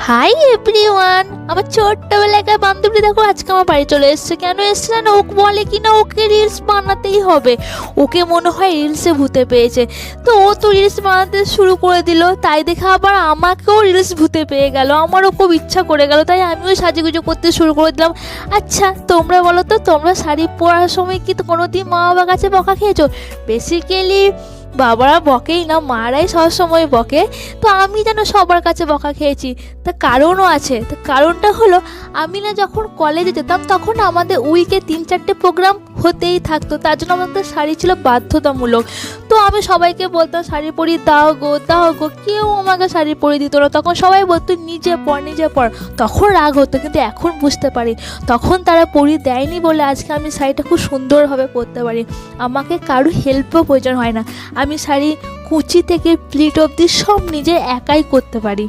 Hi everyone, আমার ছোট্টবেলাকার বান্ধবী দেখো আজকে আমার বাড়ি চলে এসেছে। কেন এসছে না, ও বলে কি না ওকে রিলস বানাতেই হবে। ওকে মনে হয় রিলসে ভূতে পেয়েছে, তো ও তো রিলস বানাতে শুরু করে দিল। তাই দেখে আবার আমাকেও রিলস ভূতে পেয়ে গেল, আমারও খুব ইচ্ছা করে গেল, তাই আমিও সাজুগুজু করতে শুরু করে দিলাম। আচ্ছা তোমরা বলো তো, তোমরা শাড়ি পরার সময় কি কোনোদিন মা বাবার কাছে বকা খেয়েছো? বেসিক্যালি বাবারা বকেই না, মারাই সবসময় বকে। তো আমি যেন সবার কাছে বকা খেয়েছি, তা কারণও আছে। তো কারণটা হলো, আমি না যখন কলেজে যেতাম তখন আমাদের উইকে 3-4টে প্রোগ্রাম হতেই থাকতো, তার জন্য আমাদের শাড়ি ছিল বাধ্যতামূলক। তো আমি সবাইকে বলতাম শাড়ি পরিয়ে দাও গো দাও গো, কেউ আমাকে শাড়ি পরিয়ে দিত না। তখন সবাই বলতো নিজে পর নিজে পর, তখন রাগ হতো। কিন্তু এখন বুঝতে পারি তখন তারা পরিয়ে দেয়নি বলে আজকে আমি শাড়িটা খুব সুন্দরভাবে পরতে পারি। আমাকে কারো হেল্পও প্রয়োজন হয় না, আমি শাড়ি কুচি থেকে প্লিট অবধি সব নিজে একাই করতে পারি।